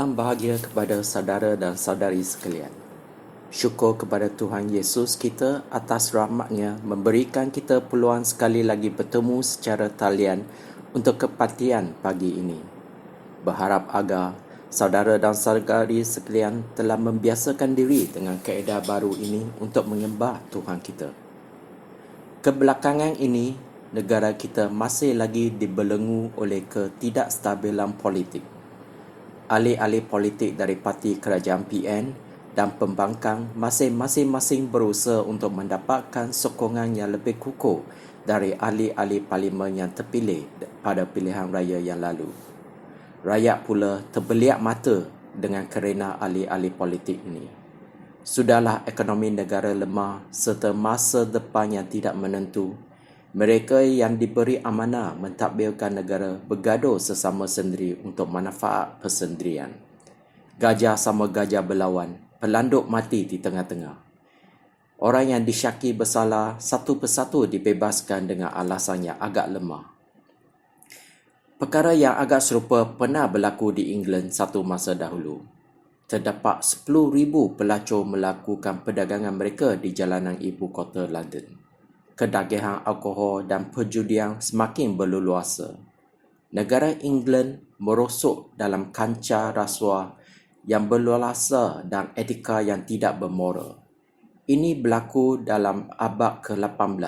Salam bahagia kepada saudara dan saudari sekalian. Syukur kepada Tuhan Yesus kita atas rahmat-Nya memberikan kita peluang sekali lagi bertemu secara talian untuk kebaktian pagi ini. Berharap agar saudara dan saudari sekalian telah membiasakan diri dengan kaedah baru ini untuk menyembah Tuhan kita. Kebelakangan ini, negara kita masih lagi dibelenggu oleh ketidakstabilan politik. Ahli-ahli politik dari parti kerajaan PN dan pembangkang masing-masing berusaha untuk mendapatkan sokongan yang lebih kukuh dari ahli-ahli parlimen yang terpilih pada pilihan raya yang lalu. Rakyat pula terbeliak mata dengan kerana ahli-ahli politik ini. Sudahlah ekonomi negara lemah serta masa depan yang tidak menentu. Mereka yang diberi amanah mentadbirkan negara bergaduh sesama sendiri untuk manfaat persendirian. Gajah sama gajah berlawan, pelanduk mati di tengah-tengah. Orang yang disyaki bersalah satu persatu dibebaskan dengan alasan yang agak lemah. Perkara yang agak serupa pernah berlaku di England satu masa dahulu. Terdapat 10,000 pelacur melakukan perdagangan mereka di jalanan ibu kota London. Kedagihan alkohol dan perjudian semakin berleluasa. Negara England merosot dalam kancah rasuah yang berleluasa dan etika yang tidak bermoral. Ini berlaku dalam abad ke-18.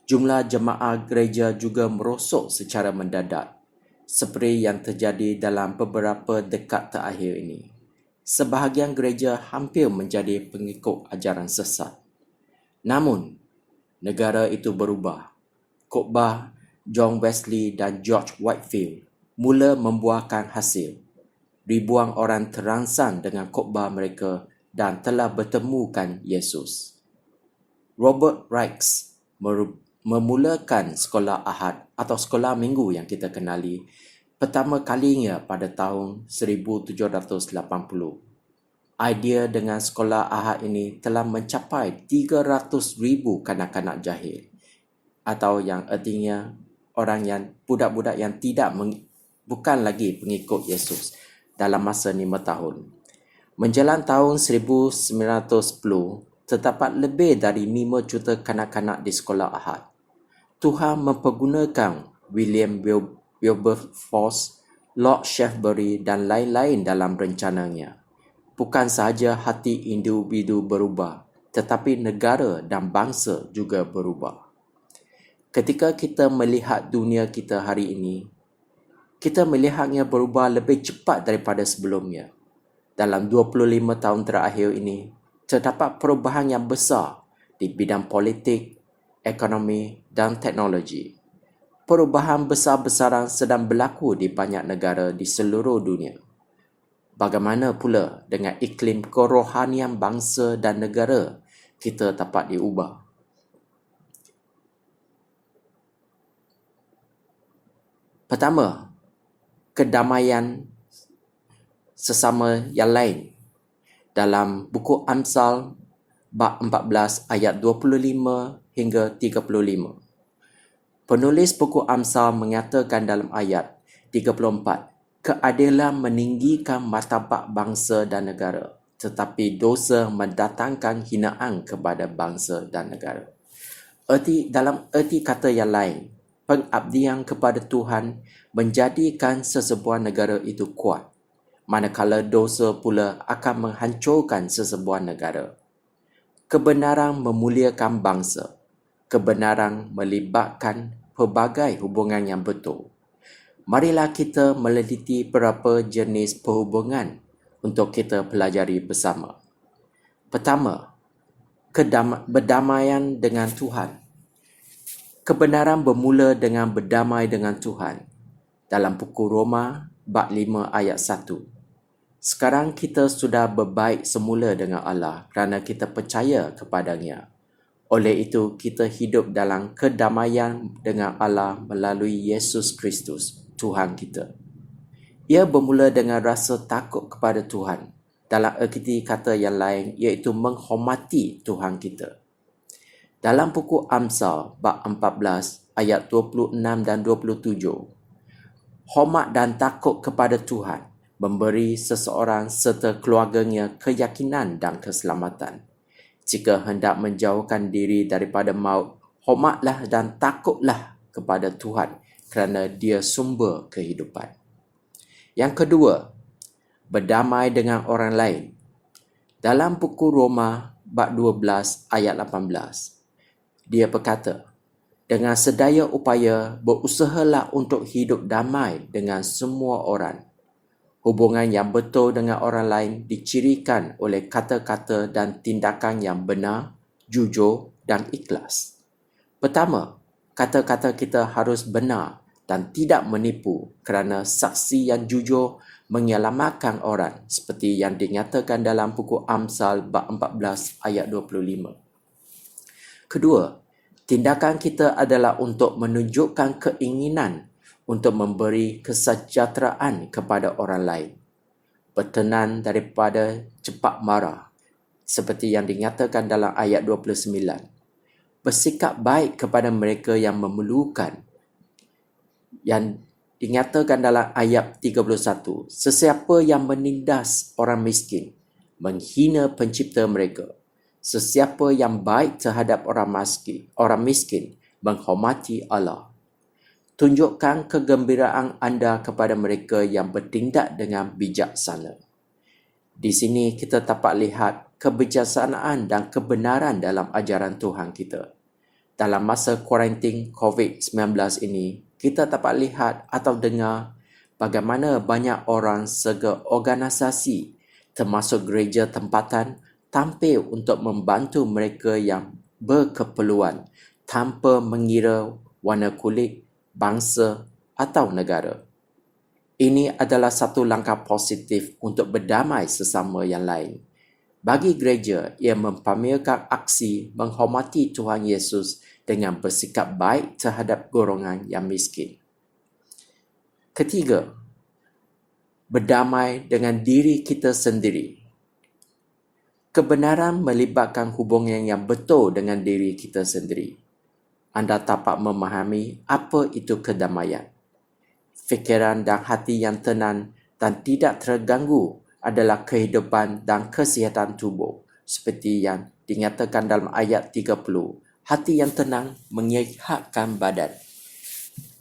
Jumlah jemaah gereja juga merosot secara mendadak, seperti yang terjadi dalam beberapa dekad terakhir ini. Sebahagian gereja hampir menjadi pengikut ajaran sesat. Namun, negara itu berubah. Khotbah John Wesley dan George Whitefield mula membuahkan hasil. Ribuan orang terangsang dengan khotbah mereka dan telah bertemukan Yesus. Robert Reich memulakan sekolah Ahad atau sekolah minggu yang kita kenali pertama kalinya pada tahun 1780. Idea dengan sekolah Ahad ini telah mencapai 300,000 kanak-kanak jahil, atau yang artinya budak-budak yang bukan lagi pengikut Yesus dalam masa 5 tahun. Menjelang tahun 1910, terdapat lebih dari 5 juta kanak-kanak di sekolah Ahad. Tuhan mempergunakan William Wilberforce, Lord Shaftesbury dan lain-lain dalam rencananya. Bukan sahaja hati individu berubah, tetapi negara dan bangsa juga berubah. Ketika kita melihat dunia kita hari ini, kita melihatnya berubah lebih cepat daripada sebelumnya. Dalam 25 tahun terakhir ini, terdapat perubahan yang besar di bidang politik, ekonomi dan teknologi. Perubahan besar-besaran sedang berlaku di banyak negara di seluruh dunia. Bagaimana pula dengan iklim kerohanian bangsa dan negara kita dapat diubah? Pertama, kedamaian sesama yang lain. Dalam buku Amsal bab 14 ayat 25 hingga 35. Penulis buku Amsal mengatakan dalam ayat 34, keadilan meninggikan martabat bangsa dan negara, tetapi dosa mendatangkan hinaan kepada bangsa dan negara. Dalam erti kata yang lain, pengabdian kepada Tuhan menjadikan sesebuah negara itu kuat, manakala dosa pula akan menghancurkan sesebuah negara. Kebenaran memuliakan bangsa. Kebenaran melibatkan pelbagai hubungan yang betul. Marilah kita meneliti beberapa jenis perhubungan untuk kita pelajari bersama. Pertama, berdamaian dengan Tuhan. Kebenaran bermula dengan berdamai dengan Tuhan. Dalam buku Roma, bab 5 ayat 1. Sekarang kita sudah berbaik semula dengan Allah kerana kita percaya kepadanya. Oleh itu, kita hidup dalam kedamaian dengan Allah melalui Yesus Kristus, Tuhan kita. Ia bermula dengan rasa takut kepada Tuhan. Dalam erti kata yang lain, iaitu menghormati Tuhan kita. Dalam buku Amsal, bab 14, ayat 26 dan 27. Hormat dan takut kepada Tuhan memberi seseorang serta keluarganya keyakinan dan keselamatan. Jika hendak menjauhkan diri daripada maut, hormatlah dan takutlah kepada Tuhan kerana Dia sumber kehidupan. Yang kedua, berdamai dengan orang lain. Dalam buku Roma bab 12 ayat 18, dia berkata, dengan sedaya upaya berusahalah untuk hidup damai dengan semua orang. Hubungan yang betul dengan orang lain dicirikan oleh kata-kata dan tindakan yang benar, jujur dan ikhlas. Pertama, kata-kata kita harus benar dan tidak menipu kerana saksi yang jujur menyelamatkan orang seperti yang dinyatakan dalam buku Amsal bab 14 ayat 25. Kedua, tindakan kita adalah untuk menunjukkan keinginan untuk memberi kesejahteraan kepada orang lain. Bertenan daripada cepat marah seperti yang dinyatakan dalam ayat 29. Bersikap baik kepada mereka yang memerlukan yang dinyatakan dalam ayat 31. Sesiapa yang menindas orang miskin, menghina pencipta mereka. Sesiapa yang baik terhadap orang miskin menghormati Allah. Tunjukkan kegembiraan anda kepada mereka yang bertindak dengan bijaksana. Di sini kita dapat lihat kebijaksanaan dan kebenaran dalam ajaran Tuhan kita. Dalam masa kuarantin COVID-19 ini, kita dapat lihat atau dengar bagaimana banyak orang serta organisasi termasuk gereja tempatan tampil untuk membantu mereka yang berkeperluan tanpa mengira warna kulit, bangsa atau negara. Ini adalah satu langkah positif untuk berdamai sesama yang lain. Bagi gereja, ia mempamerkan aksi menghormati Tuhan Yesus dengan bersikap baik terhadap golongan yang miskin. Ketiga, berdamai dengan diri kita sendiri. Kebenaran melibatkan hubungan yang betul dengan diri kita sendiri. Anda dapat memahami apa itu kedamaian. Fikiran dan hati yang tenang dan tidak terganggu adalah kehidupan dan kesihatan tubuh. Seperti yang dinyatakan dalam ayat 30. Hati yang tenang menyehatkan badan.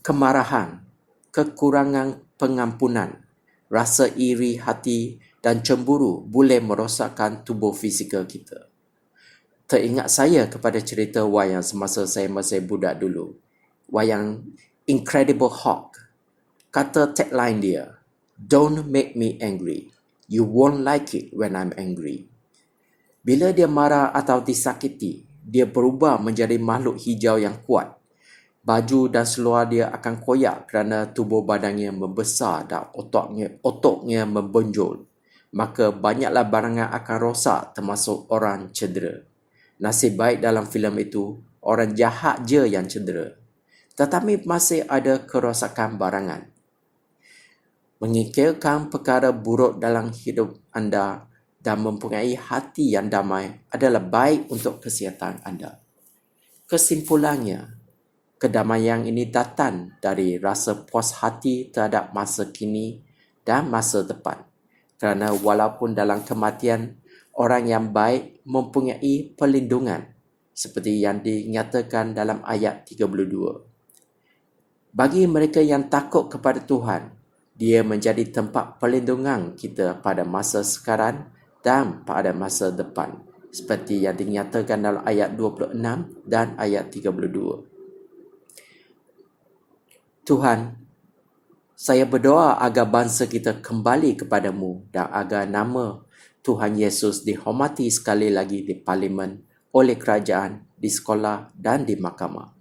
Kemarahan, kekurangan pengampunan, rasa iri hati dan cemburu boleh merosakkan tubuh fizikal kita. Teringat saya kepada cerita wayang semasa saya masih budak dulu. Wayang Incredible Hulk. Kata tagline dia, "Don't make me angry. You won't like it when I'm angry." Bila dia marah atau disakiti, dia berubah menjadi makhluk hijau yang kuat. Baju dan seluar dia akan koyak kerana tubuh badannya membesar dan otoknya membonjol. Maka banyaklah barangan akan rosak termasuk orang cedera. Nasib baik dalam filem itu, orang jahat je yang cedera. Tetapi masih ada kerosakan barangan. Mengikirkan perkara buruk dalam hidup anda dan mempunyai hati yang damai adalah baik untuk kesihatan anda. Kesimpulannya, kedamaian ini datang dari rasa puas hati terhadap masa kini dan masa depan. Kerana walaupun dalam kematian, orang yang baik mempunyai perlindungan seperti yang dinyatakan dalam ayat 32. Bagi mereka yang takut kepada Tuhan, dia menjadi tempat perlindungan kita pada masa sekarang dan pada masa depan seperti yang dinyatakan dalam ayat 26 dan ayat 32. Tuhan, saya berdoa agar bangsa kita kembali kepadamu dan agar nama Tuhan Yesus dihormati sekali lagi di parlimen, oleh kerajaan, di sekolah dan di mahkamah.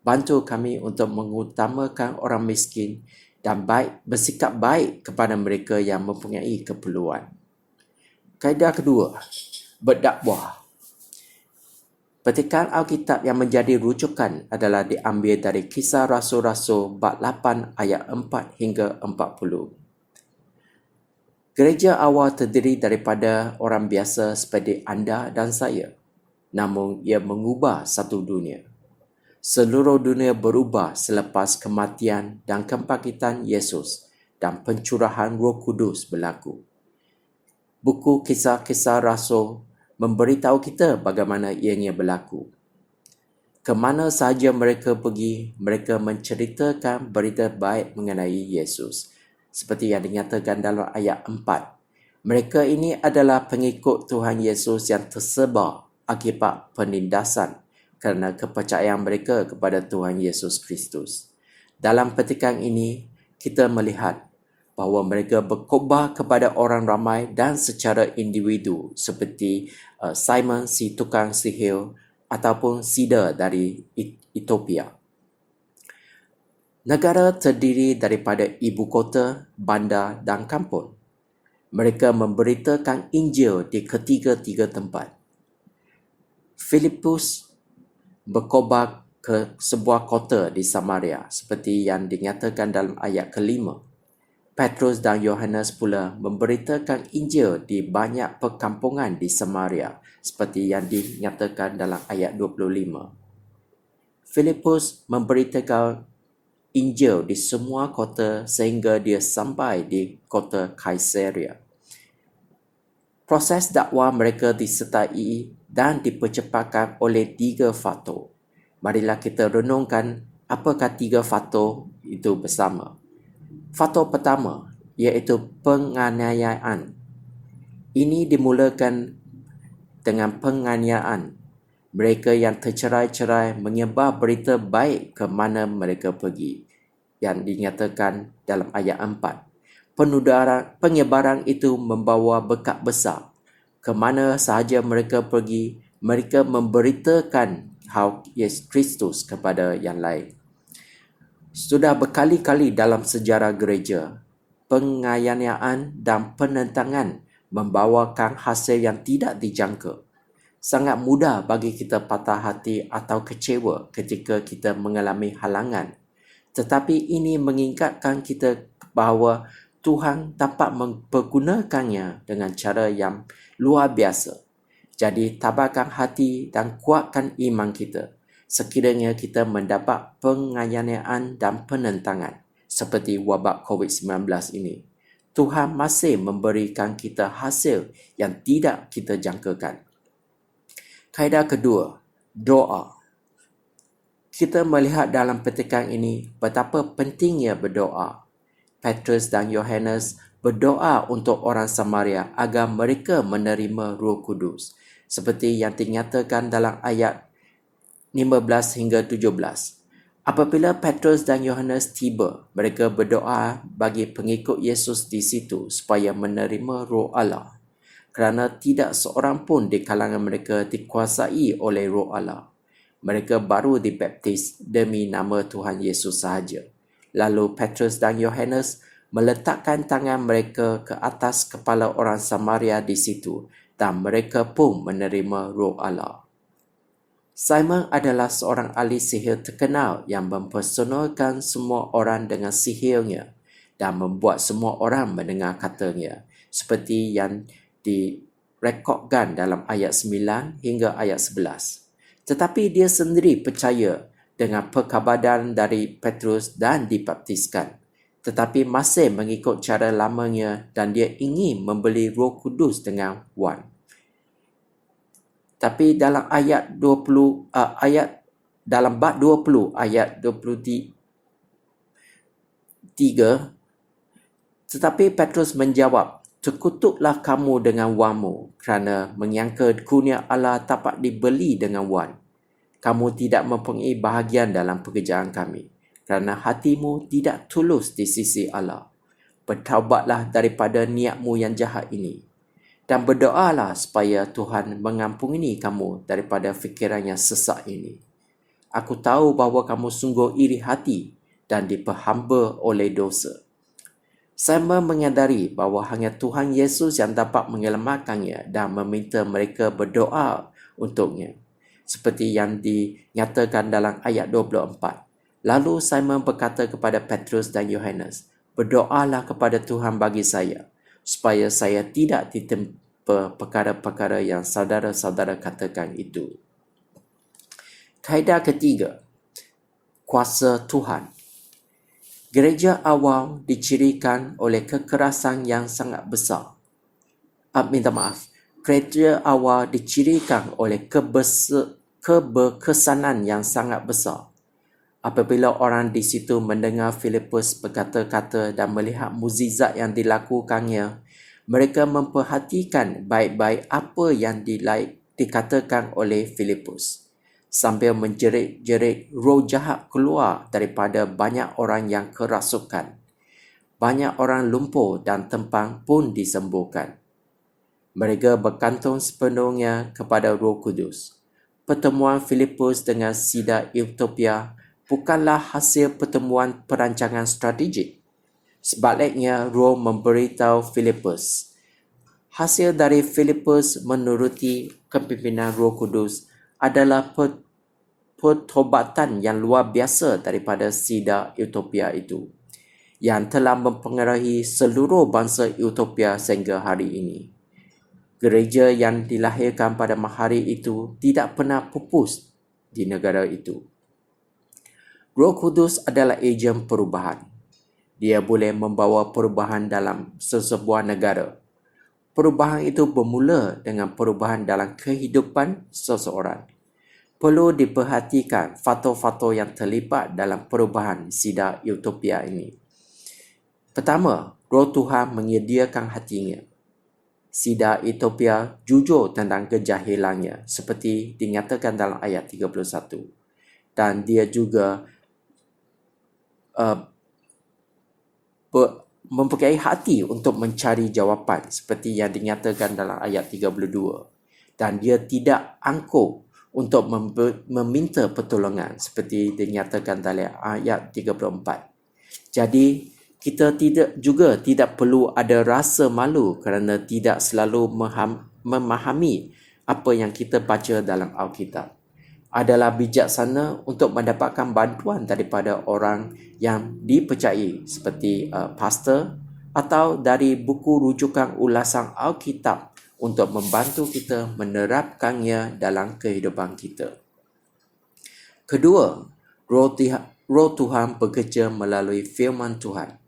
Bantu kami untuk mengutamakan orang miskin dan bersikap baik kepada mereka yang mempunyai keperluan. Kaedah kedua, berdakwah. Petikan Alkitab yang menjadi rujukan adalah diambil dari Kisah Rasul-Rasul bab 8 ayat 4 hingga 40. Gereja awal terdiri daripada orang biasa seperti anda dan saya. Namun ia mengubah satu dunia. Seluruh dunia berubah selepas kematian dan kebangkitan Yesus dan pencurahan Roh Kudus berlaku. Buku Kisah-Kisah Rasul memberitahu kita bagaimana ianya berlaku. Kemana sahaja mereka pergi, mereka menceritakan berita baik mengenai Yesus. Seperti yang dinyatakan dalam ayat 4. Mereka ini adalah pengikut Tuhan Yesus yang tersebar akibat penindasan kerana kepercayaan mereka kepada Tuhan Yesus Kristus. Dalam petikan ini, kita melihat bahawa mereka berkhotbah kepada orang ramai dan secara individu seperti Simon si tukang sihir ataupun Sida dari Ethiopia. Negara terdiri daripada ibu kota, bandar dan kampung. Mereka memberitakan Injil di ketiga-tiga tempat. Filipus berkhotbah ke sebuah kota di Samaria seperti yang dinyatakan dalam ayat kelima. Petrus dan Yohanes pula memberitakan Injil di banyak perkampungan di Samaria seperti yang dinyatakan dalam ayat 25. Filipus memberitakan Injil di semua kota sehingga dia sampai di kota Kaisarea. Proses dakwah mereka disertai dan dipercepatkan oleh 3 faktor. Marilah kita renungkan apakah 3 faktor itu bersama. Faktor pertama iaitu penganiayaan. Ini dimulakan dengan penganiayaan. Mereka yang tercerai-cerai menyebar berita baik ke mana mereka pergi. Yang dinyatakan dalam ayat 4. Penyebaran itu membawa berkat besar. Ke mana sahaja mereka pergi, mereka memberitakan hal Yesus Kristus kepada yang lain. Sudah berkali-kali dalam sejarah gereja, penganiayaan dan penentangan membawakan hasil yang tidak dijangka. Sangat mudah bagi kita patah hati atau kecewa ketika kita mengalami halangan. Tetapi ini mengingatkan kita bahawa Tuhan dapat mempergunakannya dengan cara yang luar biasa. Jadi tabahkan hati dan kuatkan iman kita. Sekiranya kita mendapat penganiayaan dan penentangan seperti wabak COVID-19 ini, Tuhan masih memberikan kita hasil yang tidak kita jangkakan. Kaedah kedua, doa. Kita melihat dalam petikan ini betapa pentingnya berdoa. Petrus dan Yohanes berdoa untuk orang Samaria agar mereka menerima Roh Kudus, seperti yang dinyatakan dalam ayat 15 hingga 17. Apabila Petrus dan Yohanes tiba, mereka berdoa bagi pengikut Yesus di situ supaya menerima Roh Allah, kerana tidak seorang pun di kalangan mereka dikuasai oleh Roh Allah. Mereka baru dibaptis demi nama Tuhan Yesus sahaja. Lalu Petrus dan Yohanes meletakkan tangan mereka ke atas kepala orang Samaria di situ dan mereka pun menerima Roh Allah. Simon adalah seorang ahli sihir terkenal yang mempersonalkan semua orang dengan sihirnya dan membuat semua orang mendengar katanya, seperti yang direkodkan dalam ayat 9 hingga ayat 11. Tetapi dia sendiri percaya dengan perkabaran dari Petrus dan dibaptiskan, tetapi masih mengikut cara lamanya dan dia ingin membeli Roh Kudus dengan wang. Tapi dalam ayat 20 dalam bab 20 ayat 23, tetapi Petrus menjawab, "Terkutuklah kamu dengan wangmu kerana menyangka kurnia Allah dapat dibeli dengan wang. Kamu tidak mempunyai bahagian dalam pekerjaan kami kerana hatimu tidak tulus di sisi Allah. Bertaubatlah daripada niatmu yang jahat ini dan berdoalah supaya Tuhan mengampuni kamu daripada fikiran yang sesak ini. Aku tahu bahawa kamu sungguh iri hati dan diperhamba oleh dosa." Simon menyadari bahawa hanya Tuhan Yesus yang dapat menyelamatkannya dan meminta mereka berdoa untuknya, seperti yang dinyatakan dalam ayat 24. Lalu Simon berkata kepada Petrus dan Yohanes, "Berdoalah kepada Tuhan bagi saya, supaya saya tidak ditimpa perkara-perkara yang saudara-saudara katakan itu." Kaedah ketiga, kuasa Tuhan. Gereja awal dicirikan oleh kekerasan yang sangat besar. Minta maaf. Gereja awal dicirikan oleh keberkesanan yang sangat besar. Apabila orang di situ mendengar Filipus berkata-kata dan melihat mukjizat yang dilakukannya, mereka memperhatikan baik-baik apa yang dikatakan oleh Filipus. Sambil menjerit-jerit, roh jahat keluar daripada banyak orang yang kerasukan. Banyak orang lumpuh dan tempang pun disembuhkan. Mereka bergantung sepenuhnya kepada Roh Kudus. Pertemuan Filipus dengan Sida Ethiopia bukanlah hasil pertemuan perancangan strategik. Sebaliknya, Roh memberitahu Filipus. Hasil dari Filipus menuruti kepimpinan Roh Kudus adalah pertobatan yang luar biasa daripada Sida Ethiopia itu, yang telah mempengaruhi seluruh bangsa Ethiopia sehingga hari ini. Gereja yang dilahirkan pada hari itu tidak pernah pupus di negara itu. Roh Kudus adalah ejen perubahan. Dia boleh membawa perubahan dalam sesebuah negara. Perubahan itu bermula dengan perubahan dalam kehidupan seseorang. Perlu diperhatikan faktor-faktor yang terlibat dalam perubahan Sida Ethiopia ini. Pertama, Roh Tuhan menyediakan hatinya. Sida Ethiopia jujur tentang kejahilannya seperti dinyatakan dalam ayat 31. Dan dia juga mempunyai hati untuk mencari jawapan seperti yang dinyatakan dalam ayat 32. Dan dia tidak angkuh untuk meminta pertolongan seperti dinyatakan dalam ayat 34. Jadi, kita tidak perlu ada rasa malu kerana tidak selalu memahami apa yang kita baca dalam Alkitab. Adalah bijaksana untuk mendapatkan bantuan daripada orang yang dipercayai seperti pastor atau dari buku rujukan ulasan Alkitab untuk membantu kita menerapkannya dalam kehidupan kita. Kedua, Roh Tuhan bekerja melalui firman Tuhan.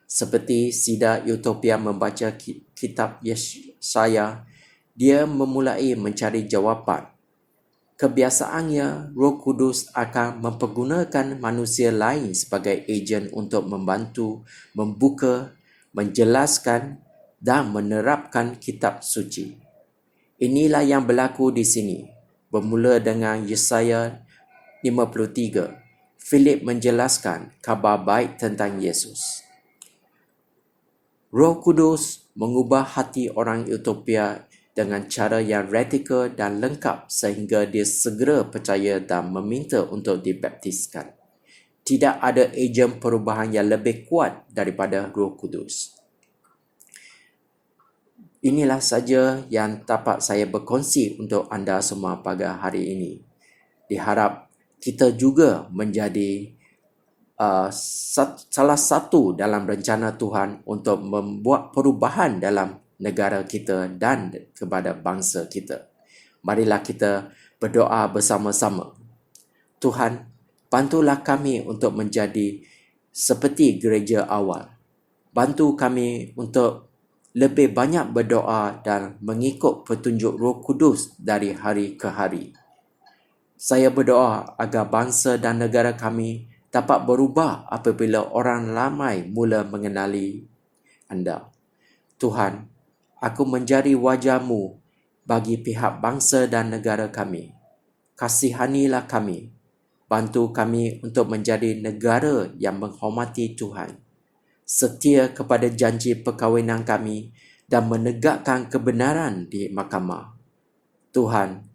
Seperti Sida Ethiopia membaca kitab Yesaya, dia memulai mencari jawapan. Kebiasaannya, Roh Kudus akan mempergunakan manusia lain sebagai ejen untuk membantu, membuka, menjelaskan dan menerapkan kitab suci. Inilah yang berlaku di sini. Bermula dengan Yesaya 53. Filip menjelaskan kabar baik tentang Yesus. Roh Kudus mengubah hati orang Ethiopia dengan cara yang radikal dan lengkap sehingga dia segera percaya dan meminta untuk dibaptiskan. Tidak ada ejen perubahan yang lebih kuat daripada Roh Kudus. Inilah saja yang dapat saya berkongsi untuk anda semua pada hari ini. Diharap kita juga menjadi salah satu dalam rencana Tuhan untuk membuat perubahan dalam negara kita dan kepada bangsa kita. Marilah kita berdoa bersama-sama. Tuhan, bantulah kami untuk menjadi seperti gereja awal. Bantu kami untuk lebih banyak berdoa dan mengikut petunjuk Roh Kudus dari hari ke hari. Saya berdoa agar bangsa dan negara kami dapat berubah apabila orang ramai mula mengenali anda. Tuhan, aku menjadi wajah-Mu bagi pihak bangsa dan negara kami. Kasihanilah kami. Bantu kami untuk menjadi negara yang menghormati Tuhan, setia kepada janji perkahwinan kami dan menegakkan kebenaran di mahkamah. Tuhan,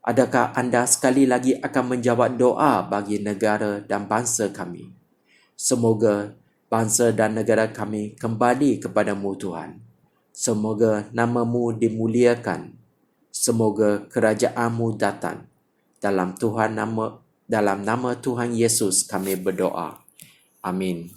adakah anda sekali lagi akan menjawab doa bagi negara dan bangsa kami? Semoga bangsa dan negara kami kembali kepada-Mu Tuhan. Semoga nama-Mu dimuliakan. Semoga kerajaan-Mu datang. Dalam nama Tuhan Yesus kami berdoa. Amin.